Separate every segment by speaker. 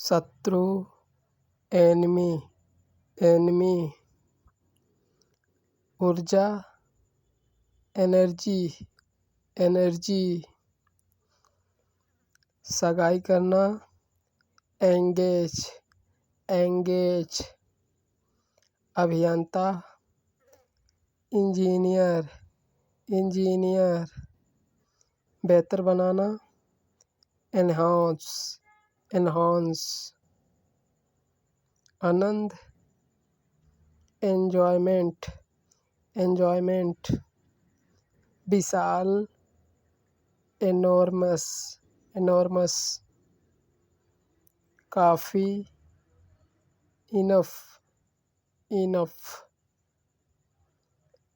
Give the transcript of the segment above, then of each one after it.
Speaker 1: शत्रु, enemy, enemy. ऊर्जा, energy, energy. सगाई करना, एंगेज, एंगेज। अभियंता, इंजीनियर, इंजीनियर। बेहतर बनाना, एनहांस, एनहांस। आनंद, एन्जॉयमेंट, एन्जॉयमेंट। विशाल, एनॉर्मस, एनॉर्मस। काफ़ी, इनफ, इनफ।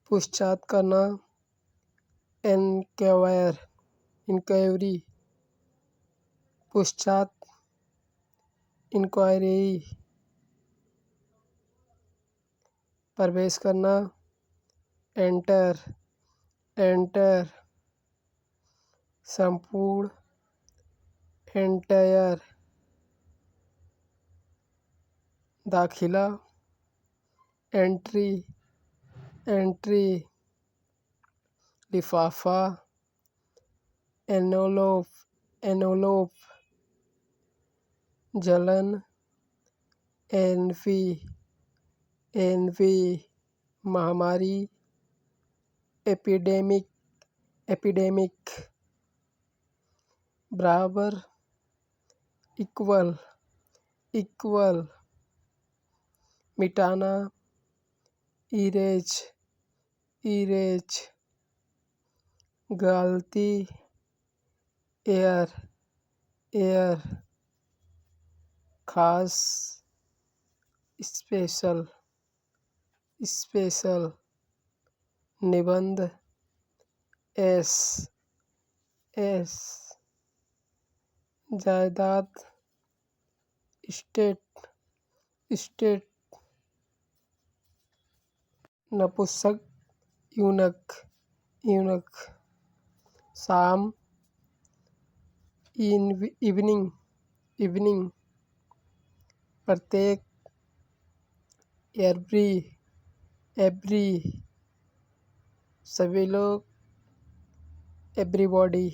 Speaker 1: पूछताछ करना, एनक्वायर, इंक्वायरी। पूछताछ, इंक्वायरी। प्रवेश करना, एंटर, एंटर। संपूर्ण, एंटायर। दाखिला, एंट्री, एंट्री। लिफाफा, एनोलोप, एनोलोप। जलन, एनवी, एनवी। महामारी, एपिडेमिक, एपिडेमिक। बराबर, इक्वल, इक्वल। मिटाना, इरेज, इरेज। गलती, एयर, एयर। खास, स्पेशल, स्पेशल। निबंध, एस, एस। जायदाद, स्टेट, स्टेट। नपुंसक, यूनक, यूनक। शाम, इवनिंग, इवनिंग। प्रत्येक, एवरी, एवरी। सभी लोग, एवरीबॉडी,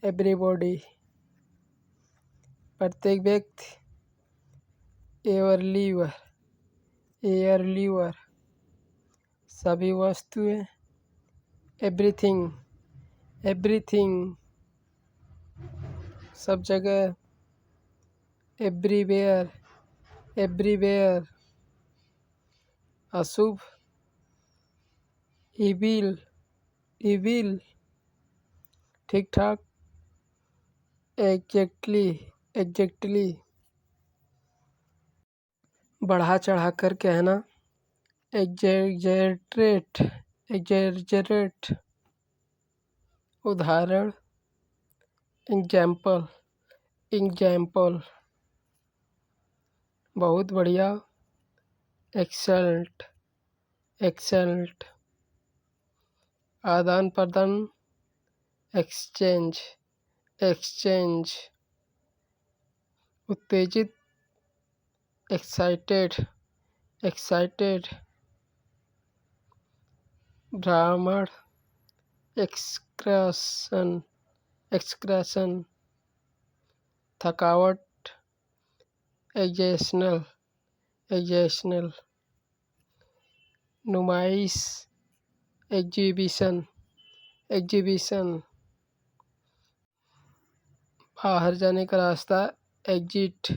Speaker 1: एवरीबॉडी। प्रत्येक व्यक्ति, एवर लीवर, एयर लीवर। सभी वस्तुएं, एवरीथिंग, एवरीथिंग। सब जगह, एवरीवेयर, एवरीवेयर। अशुभ, इविल, इविल। ठीक ठाक, एग्जैक्टली, एग्जैक्टली। बढ़ा चढ़ा कर कहना, एग्जैजरेट, एग्जैजरेट। उदाहरण, एग्जाम्पल, एग्जाम्पल। बहुत बढ़िया, एक्सेलेंट, एक्सेलेंट। आदान प्रदान, एक्सचेंज, एक्सचेंज। उत्तेजित, एक्साइटेड, एक्साइटेड। ब्राह्मण, एक्सक्रेशन, एक्सक्रेशन। थकावट, एग्जेशनल, एग्जेशनल। नुमाइश, एग्जीबिशन, एग्जीबिशन। बाहर जाने का रास्ता, एग्जिट।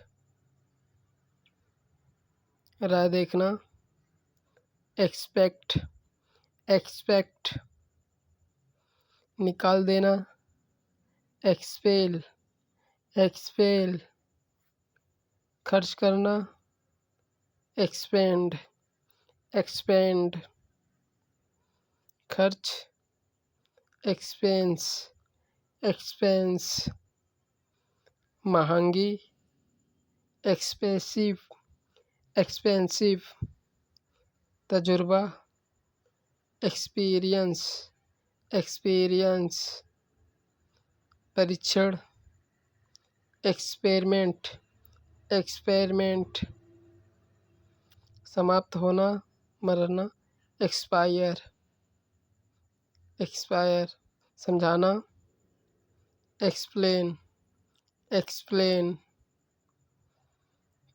Speaker 1: राह देखना, एक्सपेक्ट, एक्सपेक्ट। निकाल देना, एक्सपेल, एक्सपेल। खर्च करना, एक्सपेंड, एक्सपेंड। खर्च, एक्सपेंस, एक्सपेंस। महंगी, एक्सपेंसिव, एक्सपेंसिव। तजुर्बा, एक्सपीरियंस, एक्सपीरियंस। परीक्षण, एक्सपेरिमेंट, एक्सपेरिमेंट, समाप्त होना, मरना। एक्सपायर, एक्सपायर, समझाना। एक्सप्लेन, एक्सप्लेन,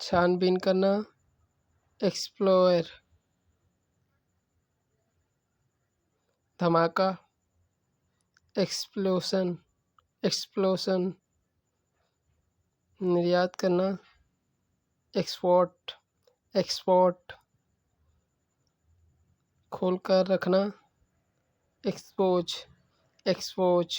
Speaker 1: छानबीन करना। एक्सप्लोर, धमाका। एक्सप्लोशन, एक्सप्लोशन, निर्यात करना। एक्सपोर्ट, एक्सपोर्ट, खोल कर रखना। Expose, expose,